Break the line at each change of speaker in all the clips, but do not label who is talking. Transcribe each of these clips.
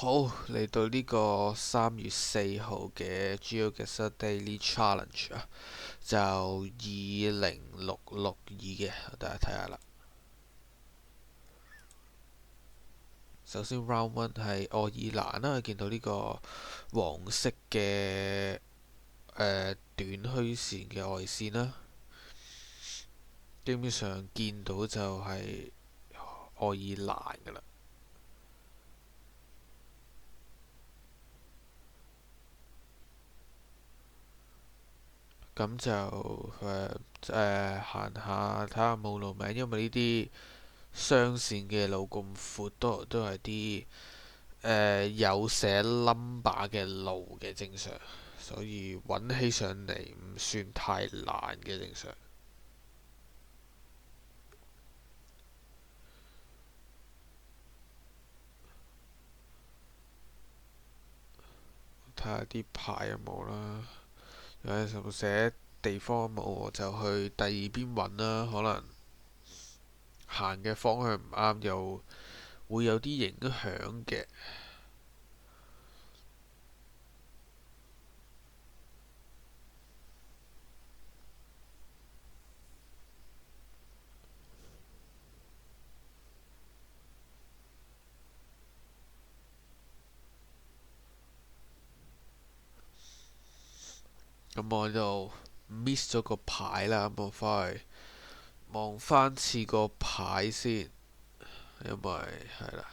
好，嚟到呢個3月4號嘅 GeoGuessr Daily Challenge 啊，就20662嘅，大家睇下啦。首先 Round One 係愛爾蘭啦，見到呢個黃色嘅短虛線嘅外線啦，基本上見到就係愛爾蘭噶啦。咁就行下睇下冇路名，因為呢啲雙線嘅路咁闊，都係啲有寫 number 嘅路嘅正常，所以揾起上嚟唔算太難嘅正常。睇下啲牌有冇啦，有陣時寫地方冇，我就去第二邊揾啦。可能行嘅方向唔啱，又會有啲影響嘅。咁我就 miss 咗個牌啦，咁我翻去望翻次個牌先，因為係啦，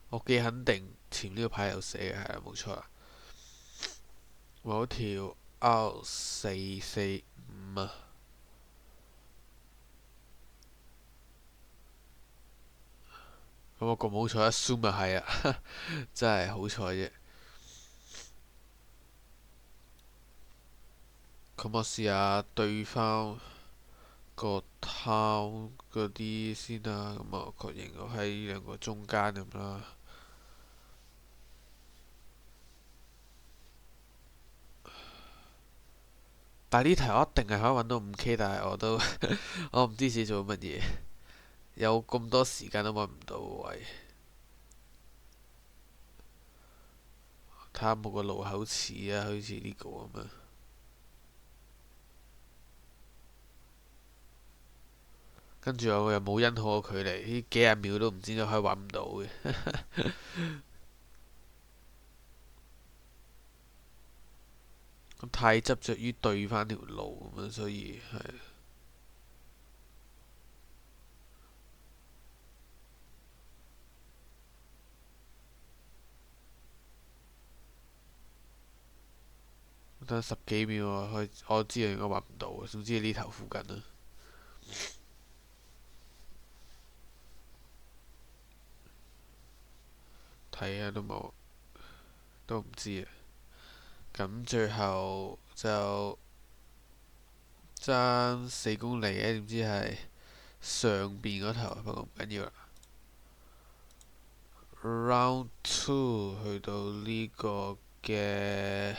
我幾肯定前呢個牌有寫嘅，係啦，冇錯啦。我條 R445啊，咁我咁好彩，assume 咪係啊，真係好彩啫。咁我試下對翻個 town 嗰啲先啦，咁我確認我喺呢兩個中間咁啦。但係呢題我一定係可以揾到5K，但係我唔知自己做乜嘢，有咁多時間都揾唔到位。睇下冇個路口似啊，好似呢個咁樣。跟住我又冇因好嘅距離，呢幾廿秒都唔知點解可以揾唔到嘅。咁太執着於對翻條路咁樣，所以係得十幾秒我知道應該揾唔到，總之呢頭附近啦。睇下都冇，都唔知啊。咁最後就爭4公里嘅，點知係上邊嗰頭，不過唔緊要啦。Round Two 去到呢個嘅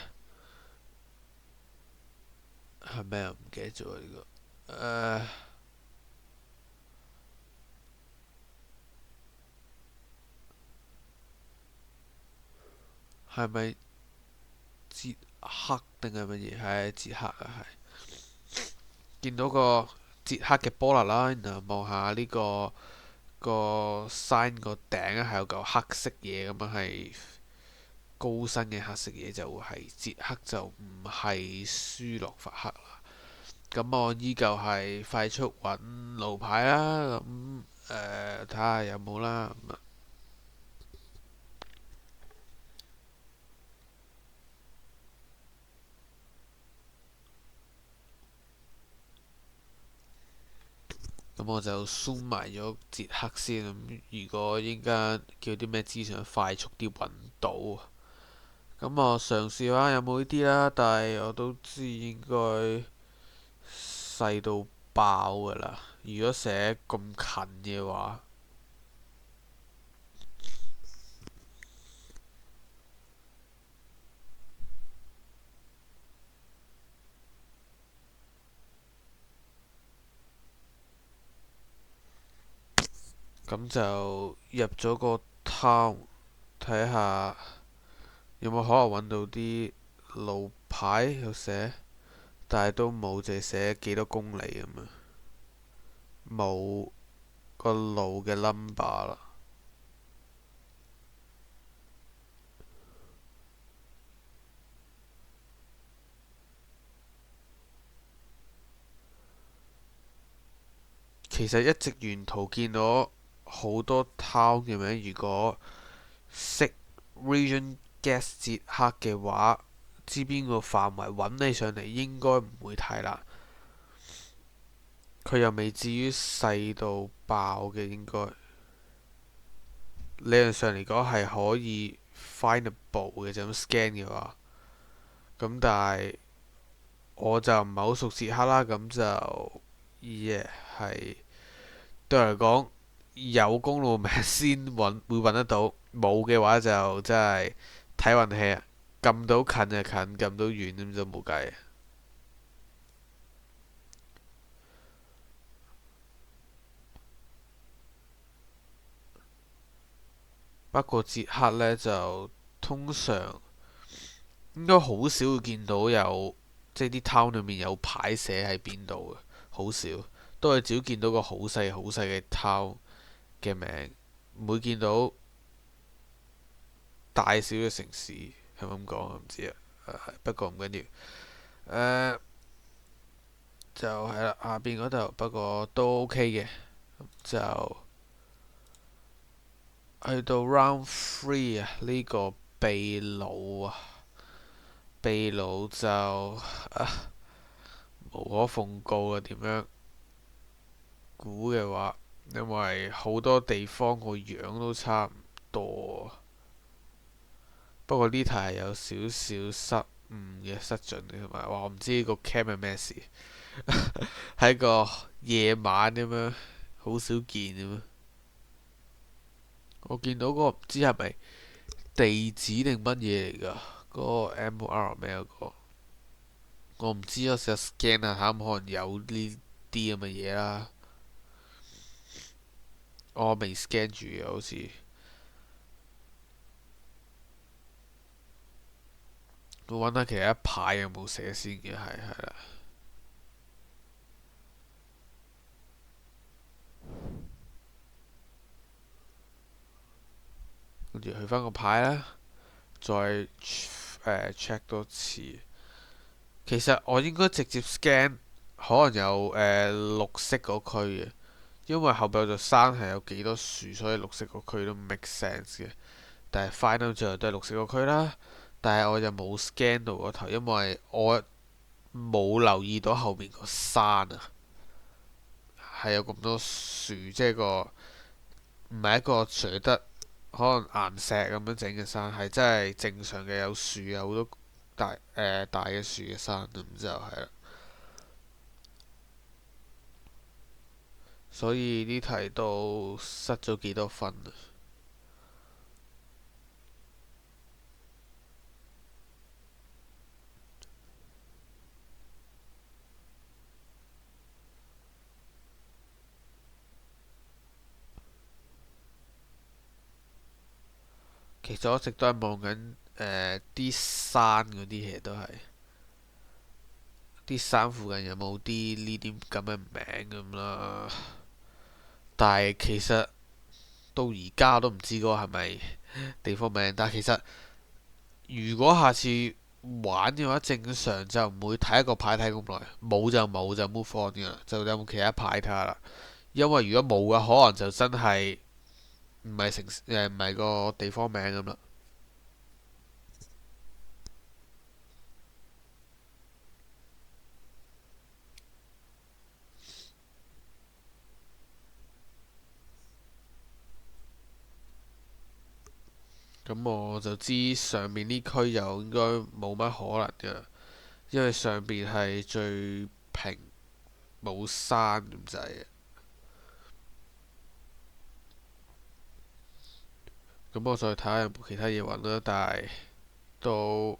係咩啊？唔記得咗呢個。係咪捷克定係乜嘢？係捷克啊，係。見到個捷克嘅波啦啦，然後望下呢個 sign 個頂係有嚿黑色嘢咁樣，係高身嘅黑色嘢，就會係捷克，就唔係斯洛伐克啦。咁我依舊係快速揾路牌啦，咁睇下有冇啦。咁我就 zoom 埋咗捷克先。咁如果依家叫啲咩資訊快速啲揾到，咁我嘗試下有冇呢啲啦。但係我都知應該細到爆㗎啦。如果寫咁近嘅話，咁就入咗個 town 睇下有冇可能揾到啲路牌有寫，但係都冇，淨係寫幾多公里咁樣，冇個路嘅 number 啦。其實一直沿途見到好多 town 嘅名，如果識 Region Guess 捷克嘅話，知邊個範圍揾你上嚟應該唔會太難。佢又未至於細到爆嘅，應該理論上嚟講係可以 findable 嘅，就咁 scan 嘅話。咁但係我就唔係好熟捷克啦，咁就係對我嚟講有公路名先會揾得到，冇嘅話就真係睇運氣啊！撳到近就近，撳到遠咁就冇計。不過捷克呢，就通常應該好少會見到有即係啲 town 裏面有牌寫喺邊度嘅，好少，都係只見到個好細好細嘅 town 嘅名，唔會見到大小嘅城市，係咪咁講？我唔知啊。不過唔緊要。就係啦，下邊嗰度，不過都 OK 嘅。就去到 Round Three 啊，呢個秘魯啊，秘魯就無可奉告啊。點樣估嘅話，因為好多地方個樣都差唔多。不過呢題係有少少失誤嘅，失準嘅，同埋話我唔知個 cam 係咩事，喺個夜晚咁樣，好少見咁樣。我見到嗰個唔知係咪地址定乜嘢嚟㗎？嗰個 MR 咩嗰個？我唔知啊，成日 scan 啊，睇可能有呢啲咁嘅嘢啦。我未 scan 住嘅，好似。我揾下其他牌有冇寫先嘅，係啦。跟住去翻個牌啦，再check 多次。其實我應該直接 scan，可能有綠色嗰區嘅，因為後邊有座山係有幾多樹，所以綠色嗰區都 make sense 嘅。但係 final 最後都係綠色嗰區啦。但係我就冇 scan 到嗰頭，因為我冇留意到後邊個山啊，係有咁多樹，即係唔係一個除得可能岩石咁樣整嘅山，係真係正常嘅有樹，有好多大嘅樹嘅山，咁就係啦。所以呢題都失咗幾多分啊？其實我一直都係望緊啲山嗰啲嘢，都係啲山附近有冇啲呢啲咁嘅名咁啦。但係其實到而家我都唔知嗰個係咪地方名。但係其實如果下次玩嘅話，正常就唔會睇一個牌睇咁耐，冇就冇就 move on 噶啦，就有冇其他牌睇下啦。因為如果冇嘅，可能就真係唔係城市唔係個地方名咁啦。咁我就知上面呢區就應該冇乜可能㗎，因為上邊係最平，冇山咁滯。咁我再睇下有冇其他嘢揾啦，但係都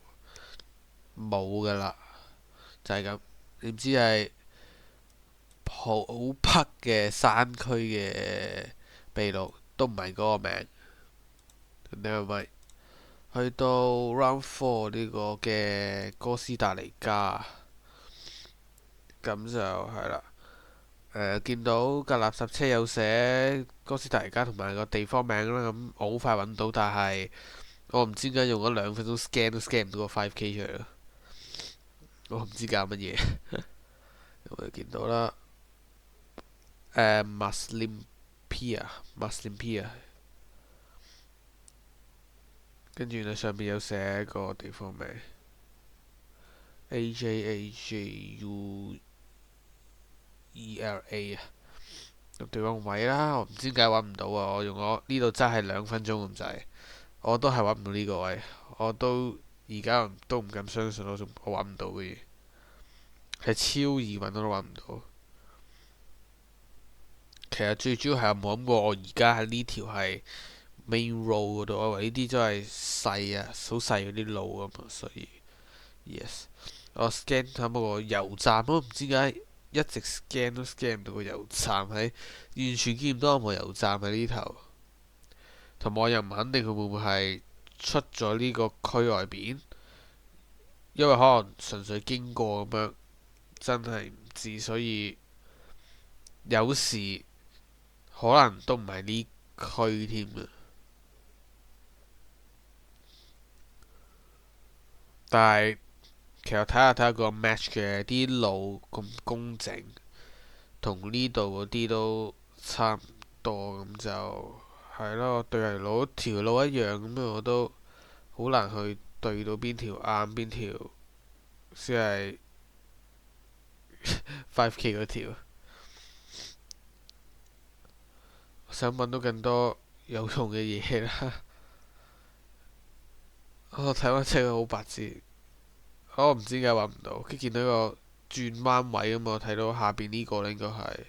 冇㗎啦，就係咁。點知係好北嘅山區嘅秘魯，都唔係嗰個名。你係咪？去到 Round Four 呢個嘅哥斯達黎加，咁就係啦。見到架垃圾車有寫哥斯達黎加同埋個地方名啦，咁我好快揾到，但係我唔知點解用咗2分鐘 scan 都 scan 唔到個 5K 出嚟咯。我唔知搞乜嘢，咁就見到啦。Muslimpia，跟住呢上面有寫個地方名 AJAJUELA 啊，個地方位啦，我唔知點解揾唔到啊！我用咗呢度真係2分鐘咁滯，我都係揾唔到呢個位，我都而家都唔敢相信我揾唔到嘅嘢，係超易揾都揾唔到。其實最主要係我冇諗過，我而家喺呢條係 main road 嗰度，我以為呢啲都係細啊，好細嗰啲路啊嘛，所以 yes，我 scan 下個油站，我唔知點解一直 scan 都 scan 唔到個油站，喺完全見唔到任何油站喺呢頭，同埋我又唔肯定佢會唔會係出咗呢個區外邊，因為可能純粹經過咁樣，真係唔知，所以有時可能都唔係呢區添啊。但係其實睇下個 match 嘅啲路咁工整，同呢度嗰啲都差唔多，咁就係咯。對嚟攞條路一樣咁，我都好難去對到邊條啱邊條先係 5K 嗰條。想揾到更多有用嘅嘢啦。我睇翻車好白痴，我唔知點解揾唔到，跟住見到個轉彎位啊嘛，我睇到下邊呢個咧應該係。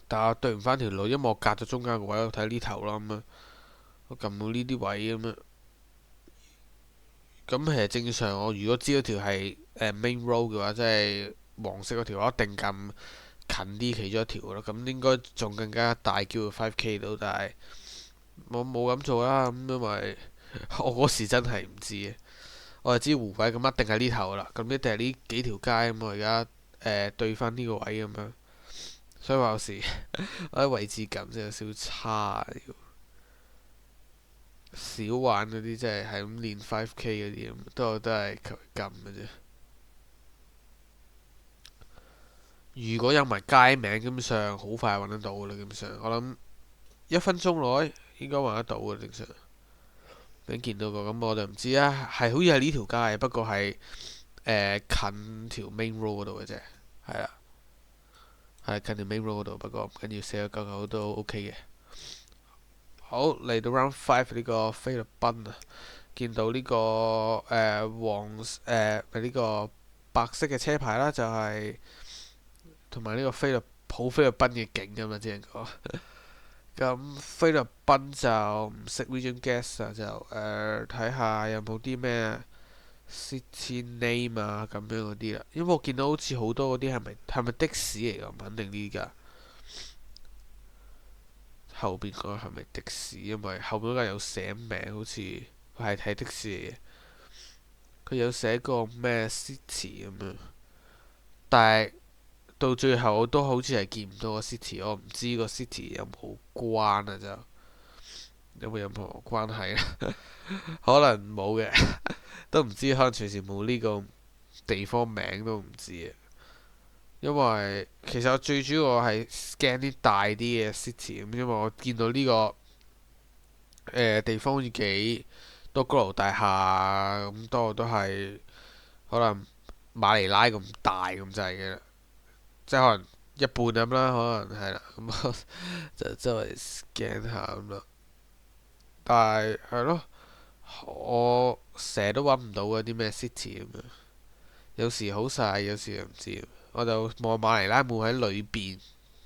但係我對唔翻條路，因為我隔咗中間個位，我睇呢頭啦咁樣，我撳到呢啲位咁樣。咁其實正常，我如果知嗰條係main road 嘅話，即係黃色嗰條，我一定撳近啲其中一條咯。咁應該仲更加大機會 5K 到，但係我冇咁做啦。咁因為我嗰時真係唔知嘅，我係知湖位咁一定係呢頭啦。咁一定係呢幾條街咁，我而家對翻呢個位咁樣。所以話有時我啲位置感真係有少少差，少玩嗰啲真係咁練 5K 嗰啲咁，都係求其撳嘅啫。如果有埋街名，基本上好快揾得到噶啦。基本上我諗1分鐘內應該揾得到嘅正常。已經見到過，咁我就唔知啊。係好似係呢條街，不過係近條 main road 嗰度嘅啫。係啦，係近條 main road 嗰度，不過唔緊要，499都 OK 嘅。好，嚟到 Round Five 呢個菲律賓啊，見到呢個呢個白色嘅車牌啦，就係同埋呢個菲律賓嘅景咁嘛，只能講。咁菲律賓就唔識 region guess 啊，就睇下有冇啲咩 city name 啊咁樣嗰啲啦。因為我見到好似好多嗰啲係咪的士嚟㗎？唔肯定呢架。後邊嗰個係咪的士？因為後邊嗰個有寫名，好似佢係睇的士嚟嘅。佢有寫個咩 city 咁樣，但係到最後我都好似係見唔到個 city，我唔知個 city 有冇關啊，就有冇任何關係啊？可能冇嘅，都唔知，可能隨時冇呢個地方名都唔知啊。因為其實我最主要我係 scan 啲大啲嘅 city 咁，因為我見到呢個地方好似幾多高樓大廈咁多，都係可能馬尼拉咁大咁滯嘅啦，即係可能一半咁啦，可能係啦，咁我就周圍 scan 下咁咯。但係係咯，我成日都揾唔到嗰啲咩 city 咁樣，有時好晒，有時又唔知。我就望馬尼拉會喺裏邊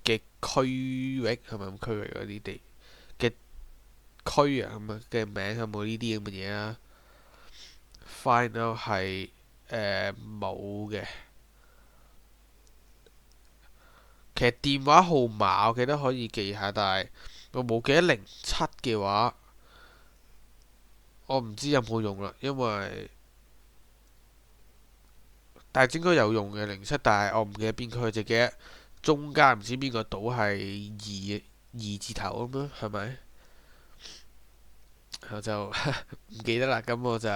嘅區域係咪咁區域嗰啲地嘅區啊咁啊嘅名有冇呢啲咁嘅嘢啊？Find out 係冇嘅。其實電話號碼我記得可以記下，但係我冇記得07嘅話，我唔知有冇用啦，因為但係應該有用嘅07，但係我唔記得邊區，就記得中間唔知邊個島係二字頭咁樣，係咪？我就唔記得啦，咁我就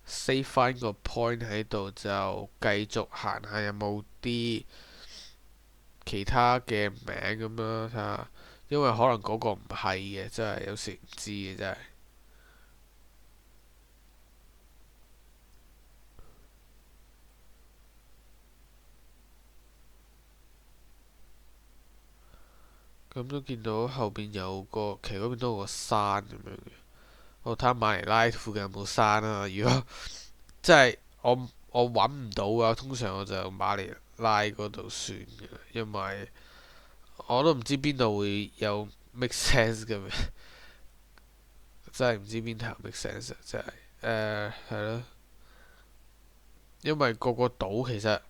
save 翻個 point 喺度，就繼續行下有冇啲其他嘅名咁樣睇下，因為可能嗰個唔係嘅，真係有時唔知嘅真係。咁都見到後邊有個，其實嗰邊都有個山咁樣嘅。我睇下馬尼拉附近有冇山啊？如果即係我揾唔到嘅，通常我就馬尼拉嗰度算嘅，因為我都唔知邊度會有 make sense 嘅，真係唔知邊頭 make sense 啊！真係係咯，因為個個島其實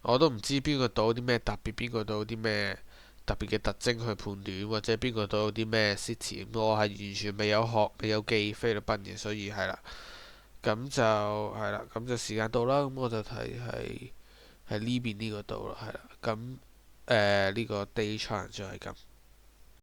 我都唔知邊個島有啲咩特別，邊個島有啲咩特別嘅特徵去判斷，或者邊個島有啲咩 city，我係完全未有學未有記菲律賓嘅，所以係啦，咁就係啦，咁就時間到啦，咁我就睇係呢邊呢個島啦，係啦，咁呢個 day challenge 就係咁。